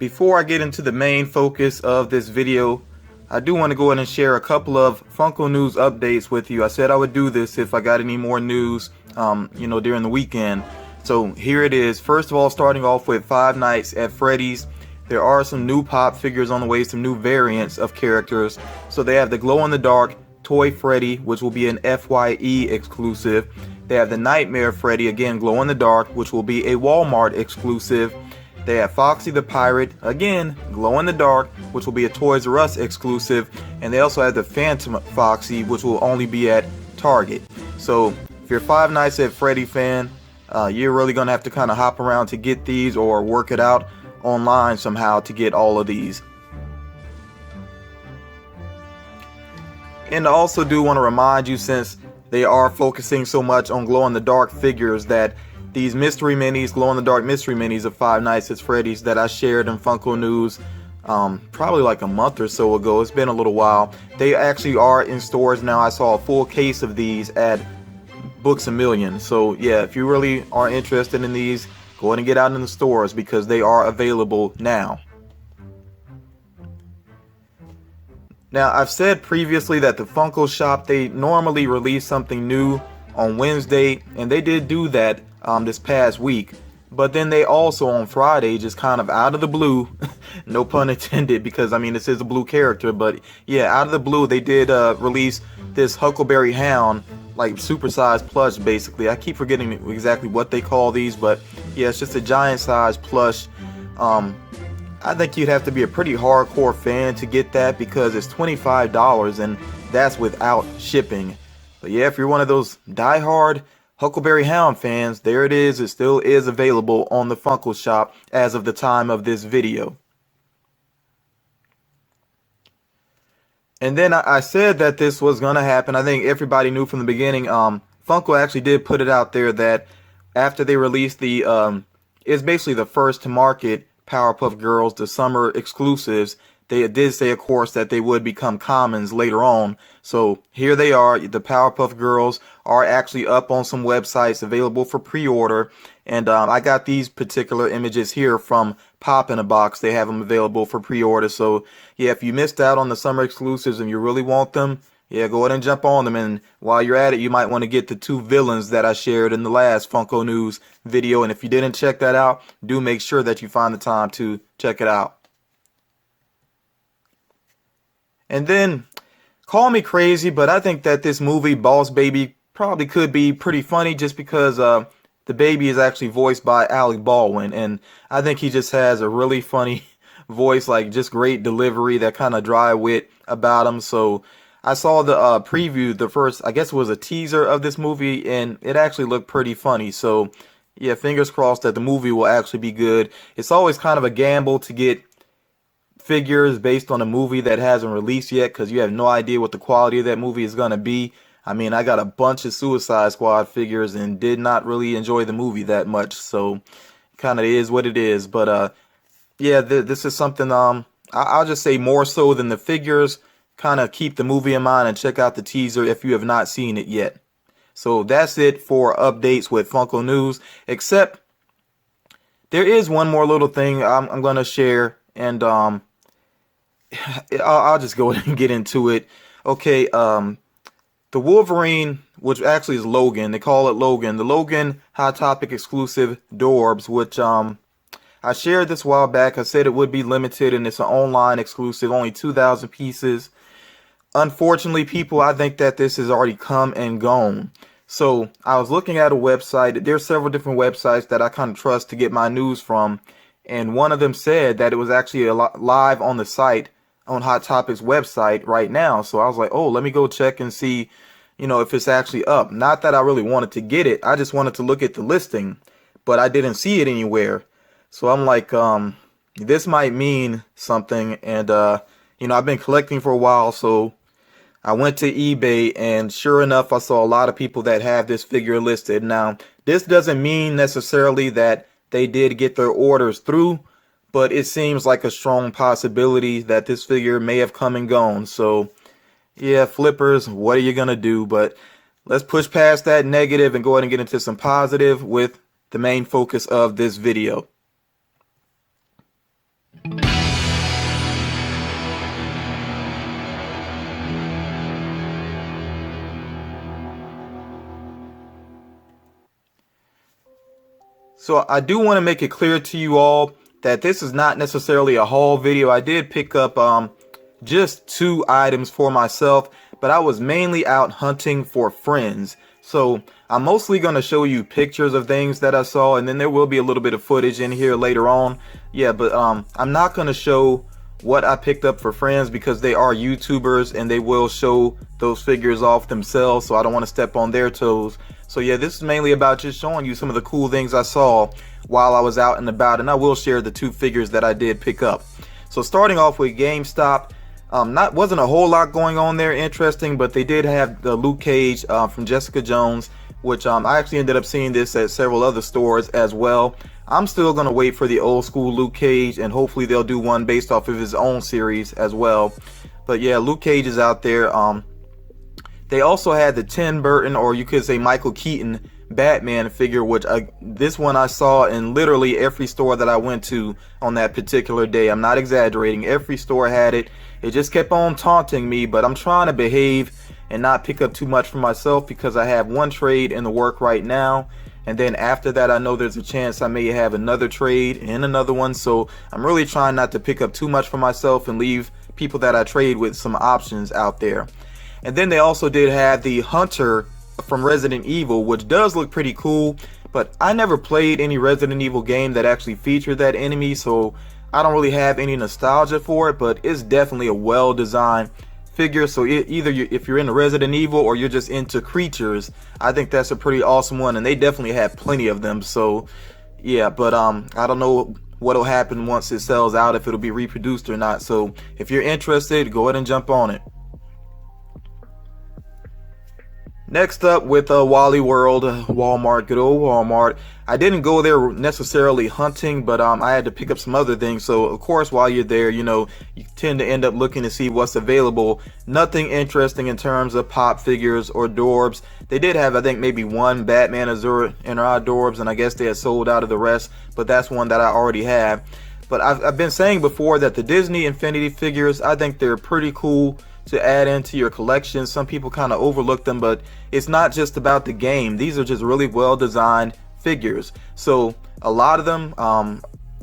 Before I get into the main focus of this video, I do want to go ahead and share a couple of Funko news updates with you. I said I would do this if I got any more news, during the weekend. So here it is. First of all, starting off with Five Nights at Freddy's. There are some new pop figures on the way, some new variants of characters. So they have the glow-in-the-dark Toy Freddy, which will be an FYE exclusive. They have the Nightmare Freddy, again glow-in-the-dark, which will be a Walmart exclusive. They have Foxy the Pirate, again glow-in-the-dark, which will be a Toys R Us exclusive. And they also have the Phantom Foxy, which will only be at Target. So if you're a Five Nights at Freddy fan, you're really going to have to kind of hop around to get these, or work it out online somehow to get all of these. And I also do want to remind you, since they are focusing so much on glow-in-the-dark figures, that these mystery minis, glow-in-the-dark mystery minis of Five Nights at Freddy's that I shared in Funko News probably like a month or so ago, it's been a little while, they actually are in stores now. I saw a full case of these at Books A Million. So yeah, if you really are interested in these, go ahead and get out in the stores because they are available now. Now, I've said previously that the Funko Shop, they normally release something new on Wednesday, and they did do that this past week. But then they also on Friday, just kind of out of the blue, no pun intended, because I mean this is a blue character, but yeah, out of the blue they did release this Huckleberry Hound, like supersized plush basically. I keep forgetting exactly what they call these, but yeah, it's just a giant size plush. I think you'd have to be a pretty hardcore fan to get that, because it's $25 and that's without shipping. But yeah, if you're one of those diehard Huckleberry Hound fans, there it is. It still is available on the Funko Shop as of the time of this video. And then I said that this was going to happen. I think everybody knew from the beginning. Funko actually did put it out there that after they released the, it's basically the first to market Powerpuff Girls, the summer exclusives, they did say, of course, that they would become commons later on. So here they are. The Powerpuff Girls are actually up on some websites, available for pre-order. And I got these particular images here from Pop in a Box. They have them available for pre-order. So yeah, if you missed out on the summer exclusives and you really want them, yeah, go ahead and jump on them. And while you're at it, you might want to get the two villains that I shared in the last Funko News video. And if you didn't check that out, do make sure that you find the time to check it out. And then, call me crazy, but I think that this movie, Boss Baby, probably could be pretty funny, just because the baby is actually voiced by Alec Baldwin. And I think he just has a really funny voice, like just great delivery, that kind of dry wit about him. So I saw the preview, the first, I guess it was a teaser of this movie, and it actually looked pretty funny. So yeah, fingers crossed that the movie will actually be good. It's always kind of a gamble to get figures based on a movie that hasn't released yet, because you have no idea what the quality of that movie is going to be. I mean, I got a bunch of Suicide Squad figures and did not really enjoy the movie that much, so kind of is what it is. But yeah, this is something, I'll just say more so than the figures, kind of keep the movie in mind and check out the teaser if you have not seen it yet. So that's it for updates with Funko News, except there is one more little thing I'm going to share, and I'll just go ahead and get into it. Okay, the Wolverine, which actually is Logan, they call it Logan, the Logan Hot Topic exclusive Dorbs, which I shared this a while back. I said it would be limited and it's an online exclusive, only 2,000 pieces. Unfortunately, people, I think that this has already come and gone. So I was looking at a website. There's several different websites that I kind of trust to get my news from, and one of them said that it was actually live on the site, on Hot Topic's website right now. So I was like, oh, let me go check and see, if it's actually up. Not that I really wanted to get it. I just wanted to look at the listing, but I didn't see it anywhere. So I'm like, this might mean something. And, I've been collecting for a while. So I went to eBay, and sure enough, I saw a lot of people that have this figure listed. Now, this doesn't mean necessarily that they did get their orders through, but it seems like a strong possibility that this figure may have come and gone. So yeah, flippers, what are you gonna do? But let's push past that negative and go ahead and get into some positive with the main focus of this video. So I do want to make it clear to you all that this is not necessarily a haul video. I did pick up just 2 items for myself, but I was mainly out hunting for friends. So I'm mostly going to show you pictures of things that I saw, and then there will be a little bit of footage in here later on. Yeah, but I'm not going to show what I picked up for friends because they are YouTubers and they will show those figures off themselves, so I don't want to step on their toes. So yeah, this is mainly about just showing you some of the cool things I saw while I was out and about, and I will share the 2 figures that I did pick up. So starting off with GameStop, wasn't a whole lot going on there interesting, but they did have the Luke Cage from Jessica Jones, which I actually ended up seeing this at several other stores as well. I'm still going to wait for the old school Luke Cage, and hopefully they'll do one based off of his own series as well. But yeah, Luke Cage is out there. They also had the Tim Burton, or you could say Michael Keaton, Batman figure, which this one I saw in literally every store that I went to on that particular day. I'm not exaggerating. Every store had it. It just kept on taunting me, but I'm trying to behave and not pick up too much for myself because I have 1 trade in the work right now. And then after that, I know there's a chance I may have another trade and another one. So I'm really trying not to pick up too much for myself and leave people that I trade with some options out there. And then they also did have the Hunter from Resident Evil, which does look pretty cool, but I never played any Resident Evil game that actually featured that enemy, so I don't really have any nostalgia for it, but it's definitely a well-designed figure. So either if you're into Resident Evil or you're just into creatures, I think that's a pretty awesome one, and they definitely have plenty of them. So yeah, but I don't know what'll happen once it sells out, if it'll be reproduced or not. So if you're interested, go ahead and jump on it. Next up with Wally World, Walmart, good old Walmart. I didn't go there necessarily hunting, but I had to pick up some other things. So of course, while you're there, you tend to end up looking to see what's available. Nothing interesting in terms of pop figures or Dorbs. They did have, I think, maybe 1 Batman Azure and Dorbs, and I guess they had sold out of the rest, but that's one that I already have. But I've been saying before that the Disney Infinity figures, I think they're pretty cool to add into your collection. Some people kind of overlook them, but it's not just about the game. These are just really well designed figures. So a lot of them,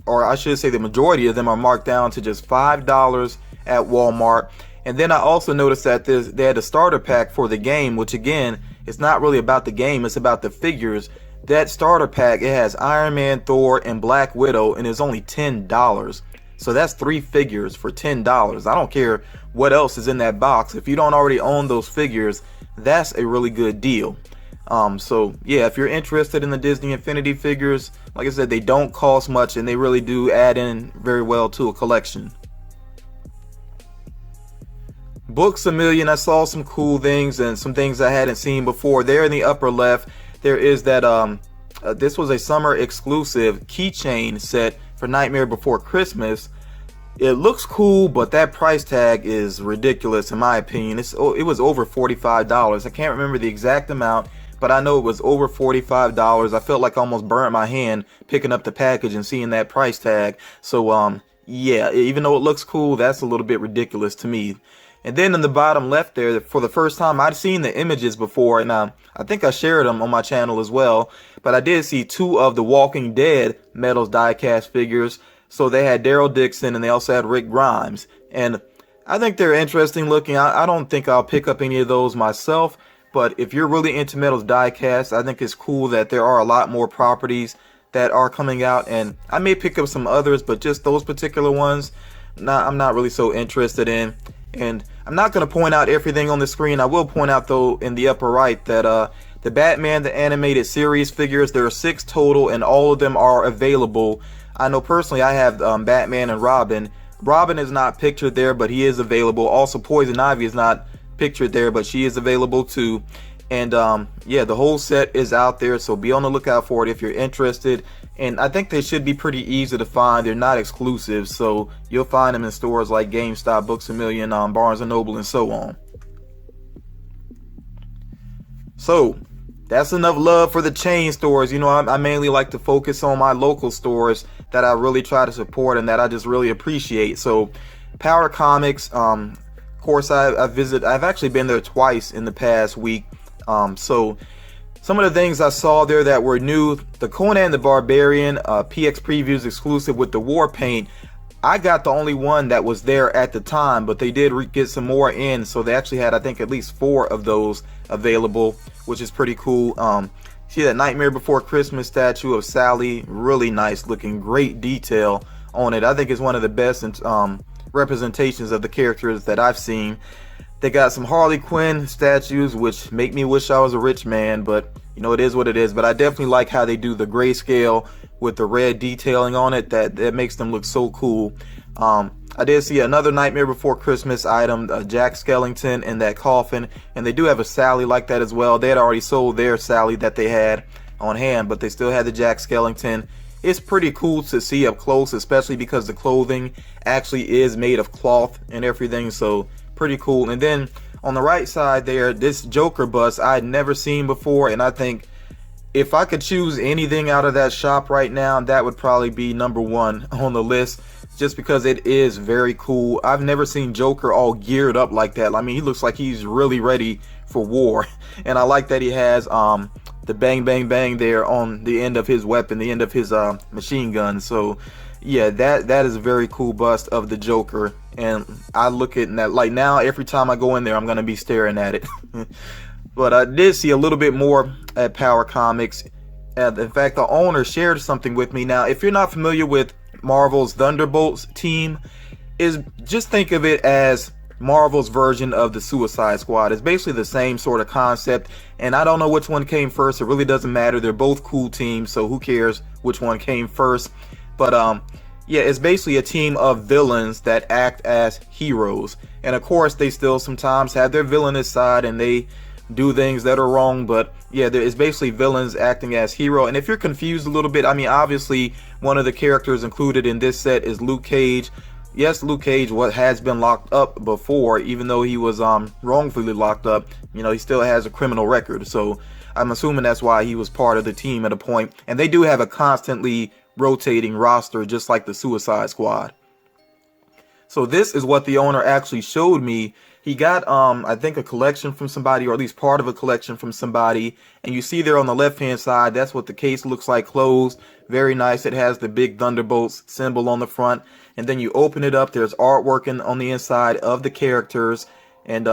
or I should say the majority of them, are marked down to just $5 at Walmart. And then I also noticed that they had a starter pack for the game, which again, it's not really about the game, it's about the figures. That starter pack, it has Iron Man, Thor, and Black Widow, and it's only $10. So that's 3 figures for $10. I don't care what else is in that box. If you don't already own those figures, that's a really good deal. So yeah, if you're interested in the Disney Infinity figures, like I said, they don't cost much and they really do add in very well to a collection. Books A Million, I saw some cool things and some things I hadn't seen before. There in the upper left, there is that this was a summer exclusive keychain set for Nightmare Before Christmas. It looks cool, but that price tag is ridiculous in my opinion. It was over $45. I can't remember the exact amount, but I know it was over $45. I felt like I almost burnt my hand picking up the package and seeing that price tag. So yeah, even though it looks cool, that's a little bit ridiculous to me. And then in the bottom left there, for the first time, I'd seen the images before, and I think I shared them on my channel as well. But I did see 2 of the Walking Dead Metals diecast figures. So they had Daryl Dixon and they also had Rick Grimes. And I think they're interesting looking. I don't think I'll pick up any of those myself. But if you're really into Metals diecast, I think it's cool that there are a lot more properties that are coming out. And I may pick up some others, but just those particular ones, I'm not really so interested in. And I'm not going to point out everything on the screen. I will point out, though, in the upper right that the Batman the Animated Series figures, there are 6 total, and all of them are available. I know personally I have Batman and Robin. Robin is not pictured there, but he is available. Also, Poison Ivy is not pictured there, but she is available too. And yeah, the whole set is out there, so be on the lookout for it if you're interested. And I think they should be pretty easy to find. They're not exclusive, so you'll find them in stores like GameStop, Books A Million, Barnes & Noble, and so on. So that's enough love for the chain stores. I mainly like to focus on my local stores that I really try to support and that I just really appreciate. So Power Comics, of course, I've actually been there twice in the past week. So Some of the things I saw there that were new, the Conan the Barbarian PX Previews exclusive with the war paint. I got the only one that was there at the time, but they did get some more in, so they actually had, I think, at least 4 of those available, which is pretty cool. See that Nightmare Before Christmas statue of Sally, really nice looking, great detail on it. I think it's one of the best representations of the characters that I've seen. They got some Harley Quinn statues, which make me wish I was a rich man, but you know, it is what it is. But I definitely like how they do the grayscale with the red detailing on it. That makes them look so cool. I did see another Nightmare Before Christmas item, Jack Skellington in that coffin, and they do have a Sally like that as well. They had already sold their Sally that they had on hand, but they still had the Jack Skellington. It's pretty cool to see up close, especially because the clothing actually is made of cloth and everything, so pretty cool. And then on the right side there, this Joker bust I had never seen before, and I think if I could choose anything out of that shop right now, that would probably be #1 on the list, just because it is very cool. I've never seen Joker all geared up like that. I mean, he looks like he's really ready for war, and I like that he has the bang bang bang there on the end of his weapon, the end of his machine gun. So yeah, that is a very cool bust of the Joker, and I look at that like now every time I go in there I'm gonna be staring at it. But I did see a little bit more at Power Comics. In fact, the owner shared something with me. Now, if you're not familiar with Marvel's Thunderbolts team, just think of it as Marvel's version of the Suicide Squad. It's basically the same sort of concept, and I don't know which one came first. It really doesn't matter. They're both cool teams, so who cares which one came first. But yeah, it's basically a team of villains that act as heroes, and of course they still sometimes have their villainous side and they do things that are wrong, but yeah, there is basically villains acting as hero. And if you're confused a little bit, I mean, obviously one of the characters included in this set is Luke Cage. Yes, Luke Cage has been locked up before, even though he was wrongfully locked up. You know, he still has a criminal record, so I'm assuming that's why he was part of the team at a point. And they do have a constantly rotating roster, just like the Suicide Squad. So this is what the owner actually showed me. He got I think a collection from somebody, or at least part of a collection from somebody, and you see there on the left hand side, that's what the case looks like closed. Very nice. It has the big Thunderbolts symbol on the front, and then you open it up, there's artwork on the inside of the characters, and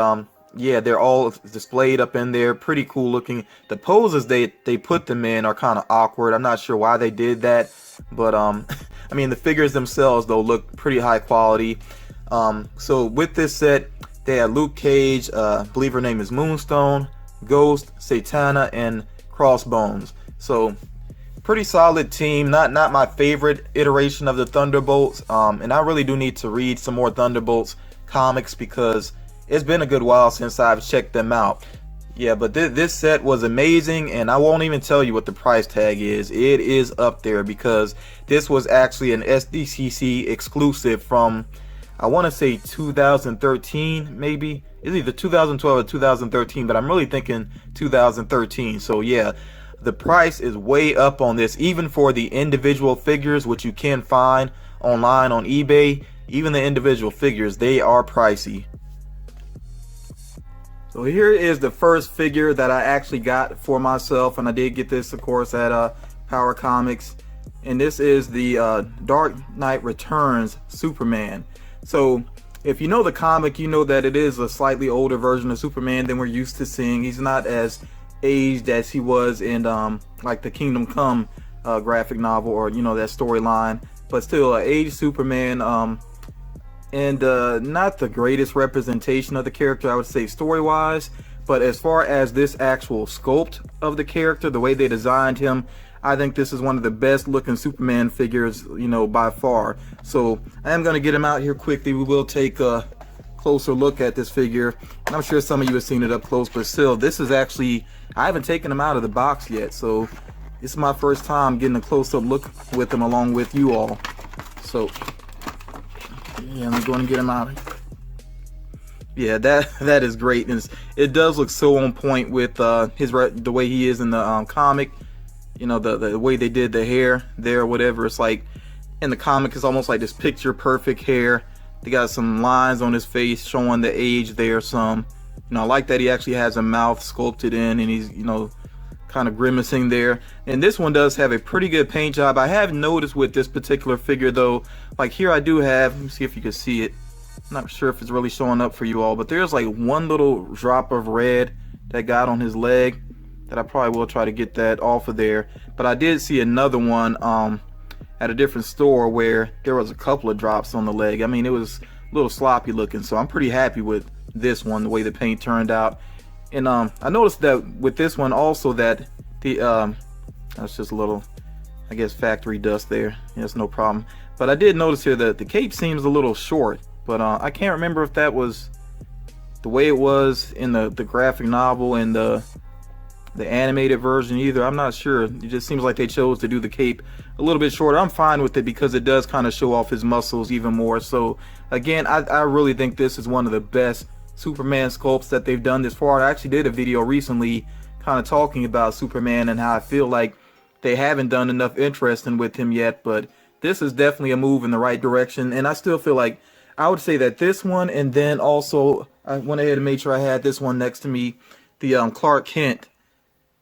yeah, they're all displayed up in there. Pretty cool looking. The poses they put them in are kind of awkward. I'm not sure why they did that, but I mean, the figures themselves though look pretty high quality. So with this set, they had Luke Cage, I believe her name is Moonstone, Ghost, Satana, and Crossbones. So pretty solid team. Not my favorite iteration of the Thunderbolts, and I really do need to read some more Thunderbolts comics because it's been a good while since I've checked them out. Yeah, but this set was amazing, and I won't even tell you what the price tag is. It is up there because this was actually an SDCC exclusive from, I want to say 2013, maybe. It's either 2012 or 2013, but I'm really thinking 2013. So yeah, the price is way up on this, even for the individual figures, which you can find online on eBay. Even the individual figures, they are pricey. So here is the first figure that I actually got for myself, and I did get this, of course, at Power Comics. And this is the Dark Knight Returns Superman. So if you know the comic, you know that it is a slightly older version of Superman than we're used to seeing. He's not as aged as he was in like the Kingdom Come graphic novel, or you know, that storyline, but still an aged Superman, and not the greatest representation of the character, I would say, story wise. But as far as this actual sculpt of the character, the way they designed him, I think this is one of the best looking Superman figures, you know, by far. So I am going to get him out here quickly. We will take a closer look at this figure, and I'm sure some of you have seen it up close, but still, this is actually, I haven't taken him out of the box yet, so this is my first time getting a close-up look with him along with you all. So yeah, I'm going to get him out. Yeah, that is great, and it does look so on point with the way he is in the comic. You know, the way they did the hair there, or whatever. It's like in the comic, it's almost like this picture perfect hair. They got some lines on his face showing the age there some. You know, I like that he actually has a mouth sculpted in, and he's, you know, kind of grimacing there. And this one does have a pretty good paint job. I have noticed with this particular figure though, like here I do have, let me see if you can see it. I'm not sure if it's really showing up for you all, but there's like one little drop of red that got on his leg that I probably will try to get that off of there. But I did see another one at a different store where there was a couple of drops on the leg. I mean, it was a little sloppy looking, so I'm pretty happy with this one, the way the paint turned out. And I noticed that with this one also that the that's just a little, I guess, factory dust there. Yeah, it's no problem. But I did notice here that the cape seems a little short, but I can't remember if that was the way it was in the graphic novel and the animated version either. I'm not sure. It just seems like they chose to do the cape a little bit shorter. I'm fine with it because it does kind of show off his muscles even more. So again, I really think this is one of the best Superman sculpts that they've done this far. I actually did a video recently kind of talking about Superman and how I feel like they haven't done enough interesting with him yet, but this is definitely a move in the right direction. And I still feel like I would say that this one, and then also I went ahead and made sure I had this one next to me, the Clark Kent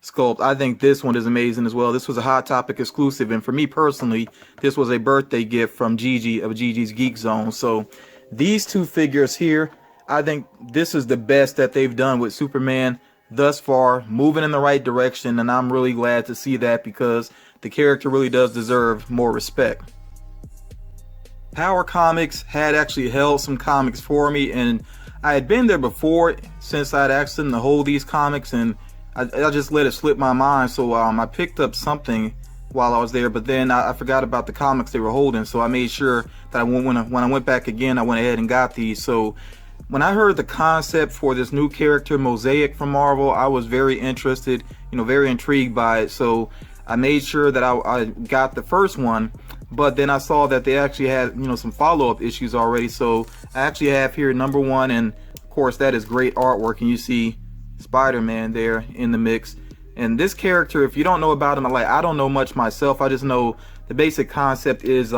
sculpt. I think this one is amazing as well. This was a Hot Topic exclusive, and for me personally, this was a birthday gift from Gigi of Gigi's Geek Zone. So these two figures here, I think this is the best that they've done with Superman thus far, moving in the right direction, and I'm really glad to see that because the character really does deserve more respect. Power Comics had actually held some comics for me, and I had been there before since I'd asked them to hold these comics, and I just let it slip my mind. So I picked up something while I was there, but then I forgot about the comics they were holding, so I made sure that when I went back again, I went ahead and got these. So when I heard the concept for this new character, Mosaic, from Marvel, I was very interested, very intrigued by it. So I made sure that I got the first one, but then I saw that they actually had, some follow-up issues already. So I actually have here number 1, and of course that is great artwork, and you see Spider-Man there in the mix. And this character, if you don't know about him, I don't know much myself. I just know the basic concept is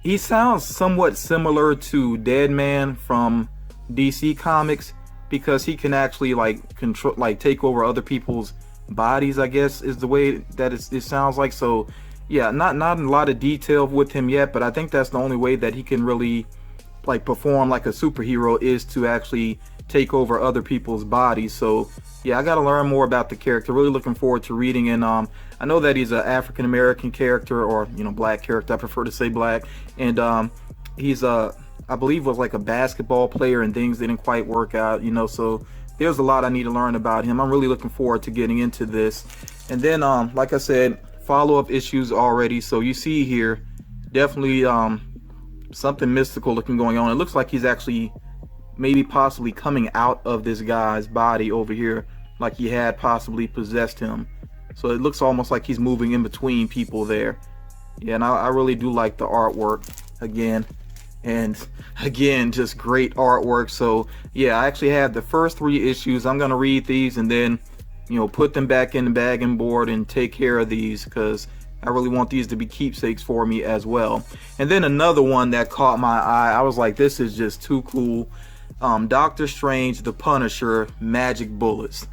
he sounds somewhat similar to Deadman from DC Comics because he can actually control, take over other people's bodies, I guess is the way that it sounds like. So yeah, not a lot of detail with him yet, but I think that's the only way that he can really perform like a superhero, is to actually take over other people's bodies. So yeah, I gotta learn more about the character. Really looking forward to reading. And I know that he's an African American character, or black character. I prefer to say black. And he's I believe was like a basketball player, and things didn't quite work out. So there's a lot I need to learn about him. I'm really looking forward to getting into this. And then like I said, follow-up issues already. So you see here, definitely something mystical looking going on. It looks like he's actually maybe possibly coming out of this guy's body over here, like he had possibly possessed him. So it looks almost like he's moving in between people there. Yeah, and I really do like the artwork again. And again, just great artwork. So yeah, I actually have the first 3 issues. I'm gonna read these and then put them back in the bag and board and take care of these, because I really want these to be keepsakes for me as well. And then another one that caught my eye, I was like, this is just too cool. Doctor Strange, the Punisher, magic bullets.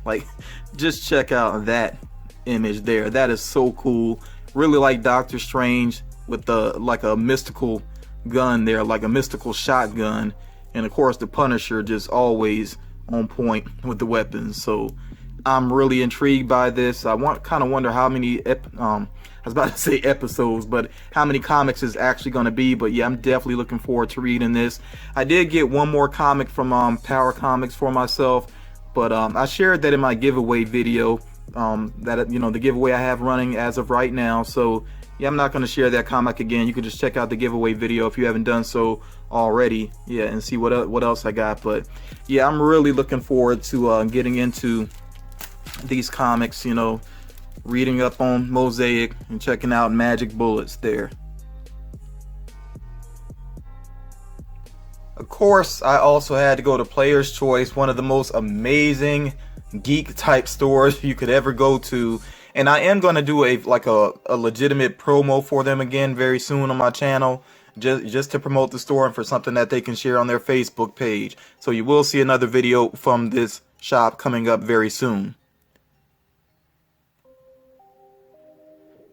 Just check out that image there. That is so cool. Really like Doctor Strange with a mystical gun there, like a mystical shotgun. And of course the Punisher just always on point with the weapons. So I'm really intrigued by this. I kind of wonder how many I was about to say episodes, but how many comics is actually going to be. But yeah, I'm definitely looking forward to reading this. I did get one more comic from Power Comics for myself, but I shared that in my giveaway video, that the giveaway I have running as of right now. So yeah, I'm not going to share that comic again. You can just check out the giveaway video if you haven't done so already, yeah, and see what else I got. But yeah, I'm really looking forward to getting into these comics, reading up on Mosaic and checking out magic bullets there. Of course, I also had to go to Player's Choice, one of the most amazing geek type stores you could ever go to. And I am going to do a legitimate promo for them again very soon on my channel, just to promote the store and for something that they can share on their Facebook page. So you will see another video from this shop coming up very soon.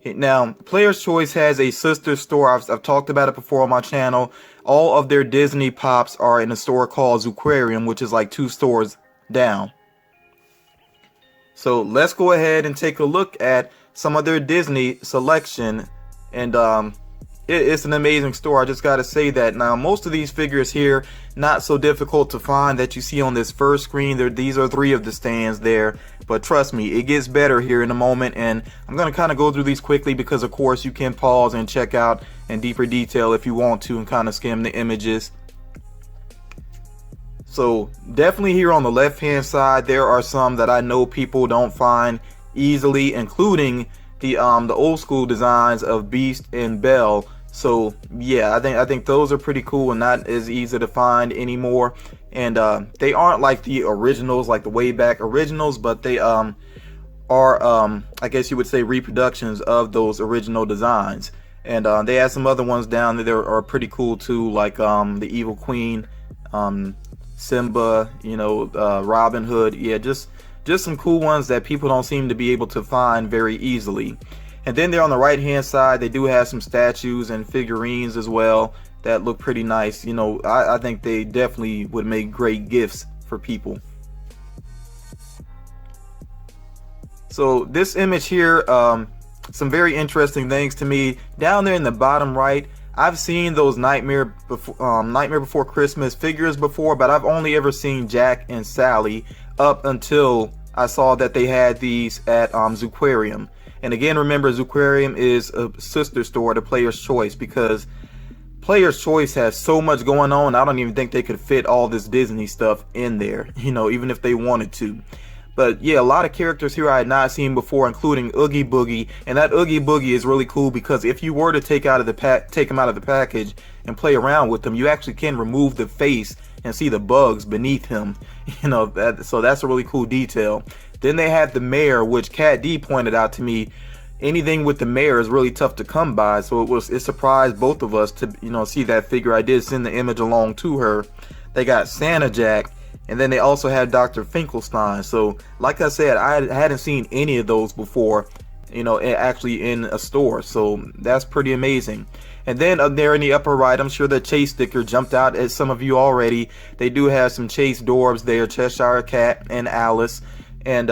Now, Player's Choice has a sister store. I've talked about it before on my channel. All of their Disney Pops are in a store called Zuquarium, which is like 2 stores down. So let's go ahead and take a look at some of their Disney selection. And it's an amazing store. I just got to say that. Now, most of these figures here, not so difficult to find that you see on this first screen. These are 3 of the stands there. But trust me, it gets better here in a moment. And I'm going to kind of go through these quickly because, of course, you can pause and check out in deeper detail if you want to and kind of skim the images. So definitely here on the left hand side, there are some that I know people don't find easily, including the old school designs of Beast and Belle. So yeah, I think those are pretty cool and not as easy to find anymore. And they aren't like the originals, like the way back originals, but they are I guess you would say reproductions of those original designs. And they have some other ones down there that are pretty cool too, like the Evil Queen, Simba, you know, Robin Hood. Yeah, just some cool ones that people don't seem to be able to find very easily. And then there on the right hand side, they do have some statues and figurines as well that look pretty nice. You know, I think they definitely would make great gifts for people. So this image here, some very interesting things to me. Down there in the bottom right, I've seen those Nightmare Before Christmas figures before, but I've only ever seen Jack and Sally up until I saw that they had these at Zuquarium. And again, remember, Zuquarium is a sister store to Player's Choice because Player's Choice has so much going on. I don't even think they could fit all this Disney stuff in there, you know, even if they wanted to. But yeah, a lot of characters here I had not seen before, including Oogie Boogie. And that Oogie Boogie is really cool because if you were to take him out of the package and play around with them, you actually can remove the face and see the bugs beneath him. You know, so that's a really cool detail. Then they have the mayor, which Cat D pointed out to me. Anything with the mayor is really tough to come by, so it surprised both of us to, you know, see that figure. I did send the image along to her. They got Santa Jack, and then they also had Dr. Finkelstein. So like I said, I hadn't seen any of those before, you know, actually in a store. So that's pretty amazing. And then up there in the upper right, I'm sure the Chase sticker jumped out at some of you already. They do have some Chase Dorbs there, Cheshire Cat and Alice. And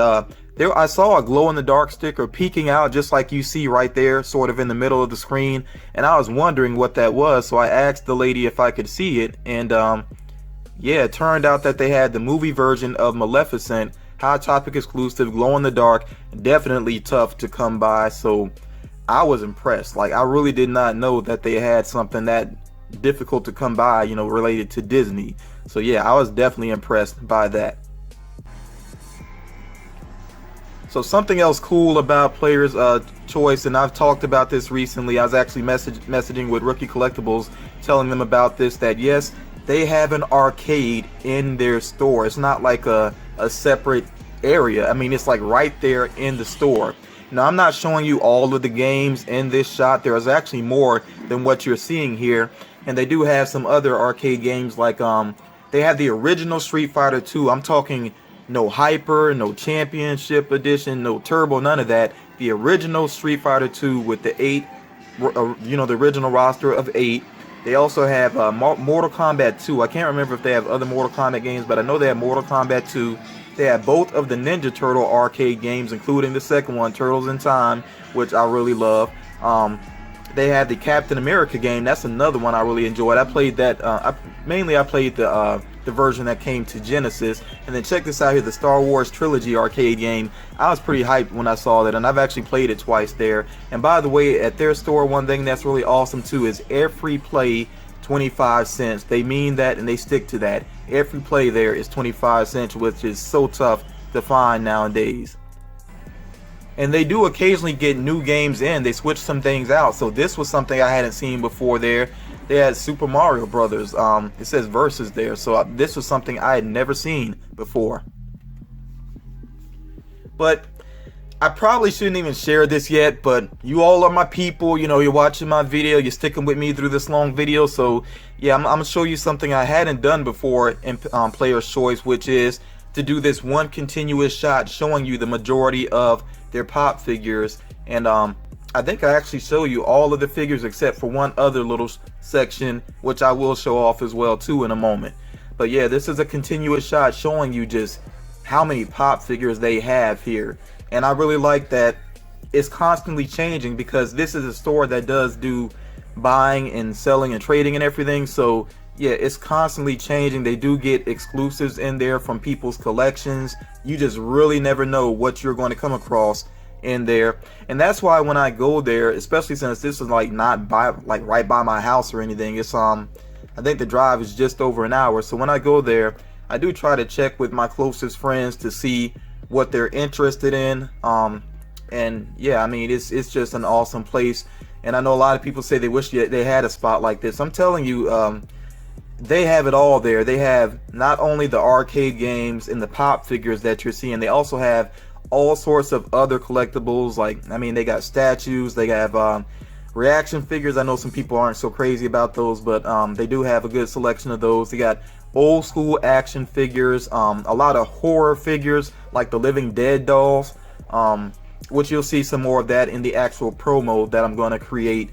there I saw a glow-in-the-dark sticker peeking out just like you see right there, sort of in the middle of the screen. And I was wondering what that was, so I asked the lady if I could see it. And yeah, it turned out that they had the movie version of Maleficent, Hot Topic exclusive, glow-in-the-dark, definitely tough to come by. So I was impressed. Like, I really did not know that they had something that difficult to come by, you know, related to Disney. So yeah, I was definitely impressed by that. So something else cool about Player's Choice, and I've talked about this recently. I was actually messaging with Rookie Collectibles, telling them about this, that yes, they have an arcade in their store. It's not like a separate area. I mean, it's like right there in the store. Now, I'm not showing you all of the games in this shot. There is actually more than what you're seeing here. And they do have some other arcade games, like they have the original Street Fighter 2. I'm talking no Hyper, no Championship Edition, no Turbo, none of that. The original Street Fighter 2 with the 8, you know, the original roster of 8. They also have Mortal Kombat 2. I can't remember if they have other Mortal Kombat games, but I know they have Mortal Kombat 2. They have both of the Ninja Turtle arcade games, including the second one, Turtles in Time, which I really love. They have the Captain America game. That's another one I really enjoyed. I played that. I played the version that came to Genesis. And then check this out here, the Star Wars Trilogy arcade game. I was pretty hyped when I saw that, and I've actually played it twice there. And by the way, at their store, one thing that's really awesome too is every play 25 cents. They mean that, and they stick to that. Every play there is 25 cents, which is so tough to find nowadays. And they do occasionally get new games in. They switch some things out. So this was something I hadn't seen before there. They had Super Mario Brothers. It says Versus there. So this was something I had never seen before. But I probably shouldn't even share this yet. But you all are my people. You know, you're watching my video. You're sticking with me through this long video. So yeah, I'm going to show you something I hadn't done before in Player's Choice, which is to do this one continuous shot showing you the majority of their pop figures. And I think I actually show you all of the figures except for one other little section, which I will show off as well too in a moment. But yeah, this is a continuous shot showing you just how many pop figures they have here. And I really like that it's constantly changing, because this is a store that does do buying and selling and trading and everything. So yeah, it's constantly changing. They do get exclusives in there from people's collections. You just really never know what you're going to come across in there. And that's why when I go there, especially since this is like not by like right by my house or anything, it's I think the drive is just over an hour. So when I go there, I do try to check with my closest friends to see what they're interested in. And yeah, I mean, it's just an awesome place. And I know a lot of people say they wish they had a spot like this. I'm telling you, they have it all there. They have not only the arcade games and the pop figures that you're seeing, they also have all sorts of other collectibles. Like, I mean, they got statues, they have reaction figures. I know some people aren't so crazy about those, but they do have a good selection of those. They got old school action figures, a lot of horror figures like the Living Dead dolls, which you'll see some more of that in the actual promo that I'm going to create.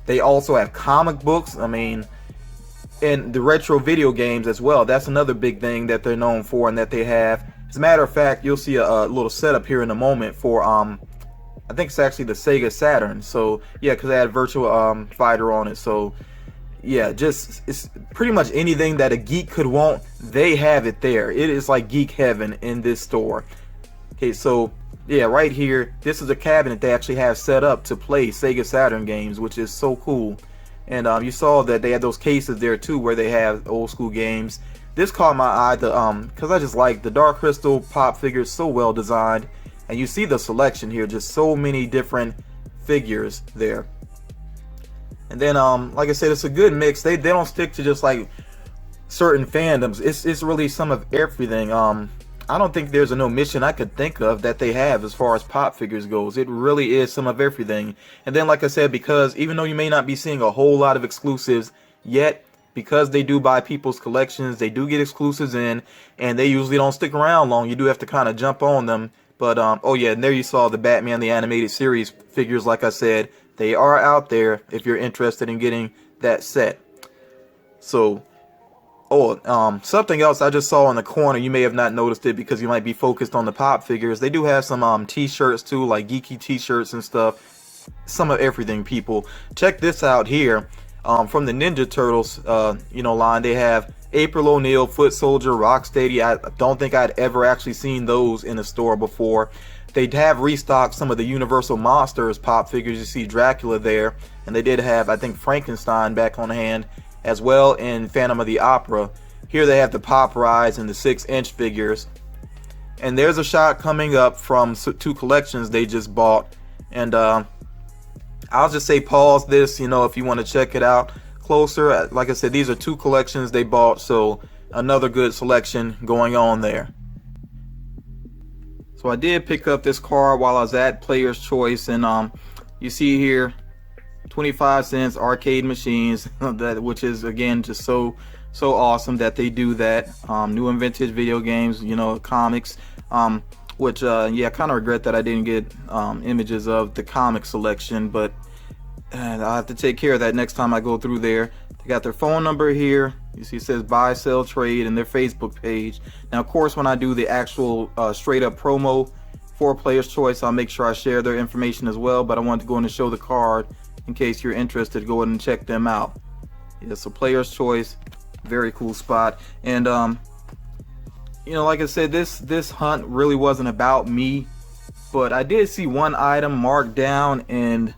They also have comic books, I mean, and the retro video games as well. That's another big thing that they're known for and that they have. As a matter of fact, you'll see a little setup here in a moment for I think it's actually the Sega Saturn. So yeah, because they had Virtua Fighter on it. So yeah, just it's pretty much anything that a geek could want, they have it there. It is like geek heaven in this store. Okay, so yeah, right here, this is a cabinet they actually have set up to play Sega Saturn games, which is so cool. And you saw that they had those cases there too where they have old school games. This caught my eye because I just like the Dark Crystal pop figures, so well designed. And you see the selection here, just so many different figures there. And then like I said, it's a good mix. They don't stick to just like certain fandoms. It's really some of everything. I don't think there's an omission I could think of that they have as far as pop figures goes. It really is some of everything. And then like I said, because even though you may not be seeing a whole lot of exclusives yet, because they do buy people's collections, they do get exclusives in, and they usually don't stick around long. You do have to kind of jump on them. But oh yeah, and there you saw the Batman the Animated Series figures. Like I said, they are out there if you're interested in getting that set. So something else I just saw in the corner, you may have not noticed it because you might be focused on the pop figures. They do have some t-shirts too, like geeky t-shirts and stuff. Some of everything, people. Check this out here. From the Ninja Turtles line, they have April O'Neil, Foot Soldier, Rocksteady. I don't think I'd ever actually seen those in a store before. They have restocked some of the Universal Monsters pop figures. You see Dracula there, and they did have, I think, Frankenstein back on hand as well in Phantom of the Opera. Here they have the Pop Rides and the 6-inch figures. And there's a shot coming up from two collections they just bought. And I'll just say pause this, if you want to check it out closer. Like I said, these are two collections they bought, so another good selection going on there. So I did pick up this card while I was at Player's Choice, and you see here 25 cents arcade machines, which is again just so awesome that they do that. New and vintage video games, comics, which yeah, I kind of regret that I didn't get images of the comic selection, but I'll have to take care of that next time I go through there. They got their phone number here. You see it says buy, sell, trade, and their Facebook page. Now of course when I do the actual straight up promo for Player's Choice, I'll make sure I share their information as well, but I wanted to go in and show the card in case you're interested. Go ahead and check them out. Yeah, so Player's Choice, very cool spot. And like I said, this hunt really wasn't about me, but I did see one item marked down, and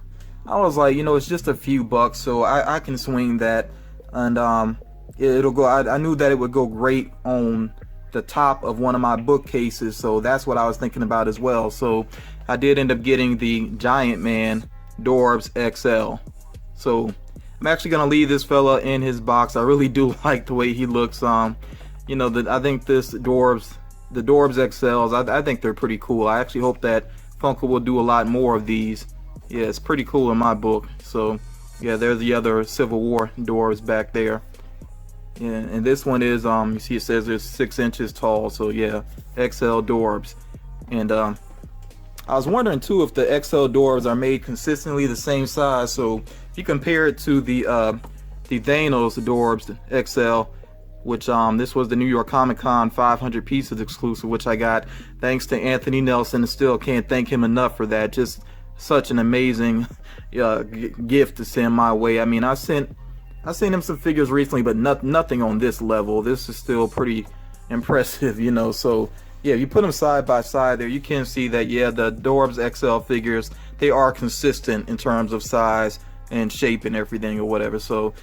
I was like, it's just a few bucks, so I can swing that, and it'll go. I knew that it would go great on the top of one of my bookcases, so that's what I was thinking about as well. So I did end up getting the Giant Man Dorbs XL. So I'm actually gonna leave this fella in his box. I really do like the way he looks. I think the Dorbs XLs, I think they're pretty cool. I actually hope that Funko will do a lot more of these. Yeah, it's pretty cool in my book. So yeah, there's the other Civil War Dorbs back there. Yeah, and this one is you see it says it's 6 inches tall. So yeah, XL Dorbs. And I was wondering too if the XL Dorbs are made consistently the same size. So if you compare it to the Thanos Dorbs XL, which this was the New York Comic Con 500 pieces exclusive, which I got thanks to Anthony Nelson, and still can't thank him enough for that. Just such an amazing gift to send my way. I mean, I sent him some figures recently, but nothing on this level. This is still pretty impressive, you know. So yeah, you put them side by side there, you can see that, yeah, the Dorbs XL figures, they are consistent in terms of size and shape and everything or whatever. So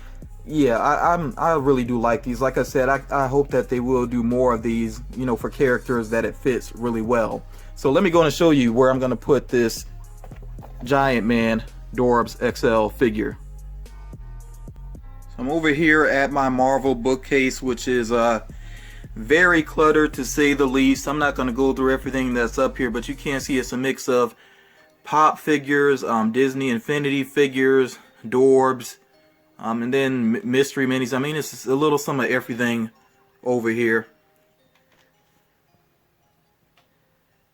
yeah, I really do like these. Like I said, I hope that they will do more of these, you know, for characters that it fits really well. So let me go and show you where I'm going to put this Giant Man Dorbs XL figure. So I'm over here at my Marvel bookcase, which is very cluttered to say the least. I'm not going to go through everything that's up here, but you can see it's a mix of pop figures, Disney Infinity figures, Dorbs, and then mystery minis. I mean, it's a little some of everything over here.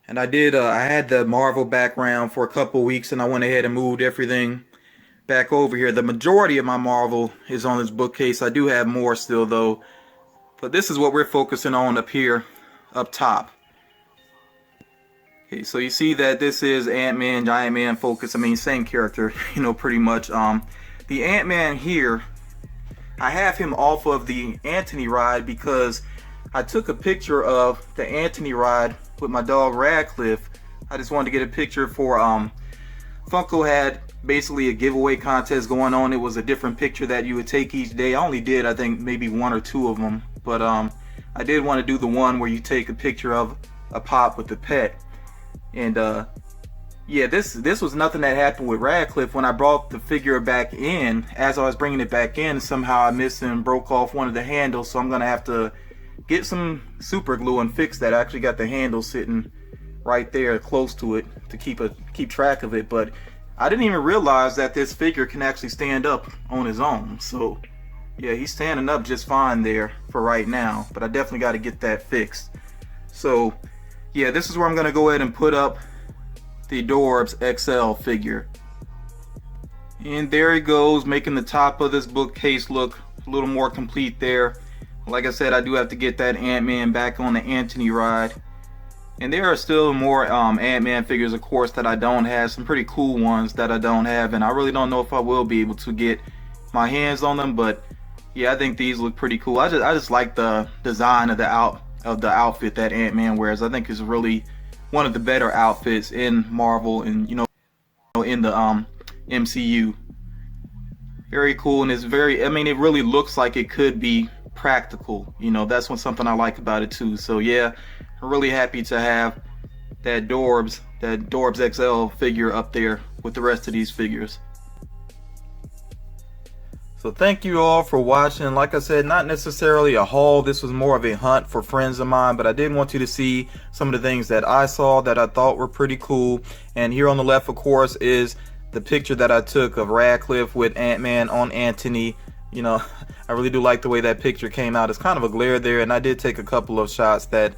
And I had the Marvel background for a couple weeks, and I went ahead and moved everything back over here. The majority of my Marvel is on this bookcase. I do have more still though, but this is what we're focusing on up here, up top. Okay, so you see that this is Ant-Man, Giant Man focus. I mean, same character, you know, pretty much. The Ant-Man here, I have him off of the Antony ride because I took a picture of the Antony ride with my dog Radcliffe. I just wanted to get a picture for Funko had basically a giveaway contest going on. It was a different picture that you would take each day. I only did, I think, maybe 1 or 2 of them, but I did want to do the one where you take a picture of a pop with the pet. And yeah, this was nothing that happened with Radcliffe. When I brought the figure back in, as I was bringing it back in, somehow I missed and broke off one of the handles, so I'm gonna have to get some super glue and fix that. I actually got the handle sitting right there close to it to keep track of it, but I didn't even realize that this figure can actually stand up on his own. So yeah, he's standing up just fine there for right now, but I definitely got to get that fixed. So yeah, this is where I'm gonna go ahead and put up the Dorbs XL figure. And there he goes, making the top of this bookcase look a little more complete there. Like I said, I do have to get that Ant-Man back on the Antony ride. And there are still more Ant-Man figures, of course, that I don't have. Some pretty cool ones that I don't have, and I really don't know if I will be able to get my hands on them. But yeah, I think these look pretty cool. I just like the design of the outfit that Ant-Man wears. I think it's really one of the better outfits in Marvel and, you know, in the MCU. Very cool, and it's very, I mean, it really looks like it could be practical. You know, that's something I like about it too. So yeah, I'm really happy to have that Dorbs XL figure up there with the rest of these figures. So thank you all for watching. Like I said, not necessarily a haul. This was more of a hunt for friends of mine, but I did want you to see some of the things that I saw that I thought were pretty cool. And here on the left, of course, is the picture that I took of Radcliffe with Ant-Man on Antony. You know, I really do like the way that picture came out. It's kind of a glare there, and I did take a couple of shots that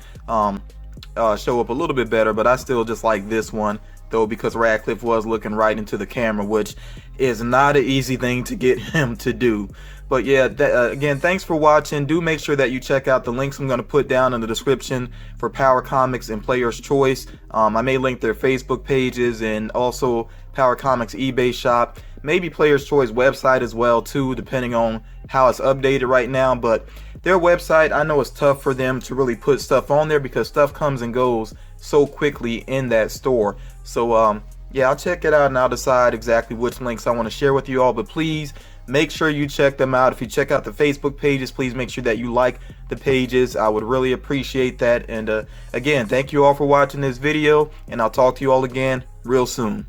show up a little bit better, but I still just like this one though, because Radcliffe was looking right into the camera, which is not an easy thing to get him to do. But yeah, again, thanks for watching. Do make sure that you check out the links I'm going to put down in the description for Power Comics and Player's Choice. I may link their Facebook pages and also Power Comics eBay shop, maybe Player's Choice website as well too, depending on how it's updated right now. But their website, I know it's tough for them to really put stuff on there because stuff comes and goes so quickly in that store. So yeah, I'll check it out and I'll decide exactly which links I want to share with you all. But please make sure you check them out. If you check out the Facebook pages, please make sure that you like the pages. I would really appreciate that. And again, thank you all for watching this video, and I'll talk to you all again real soon.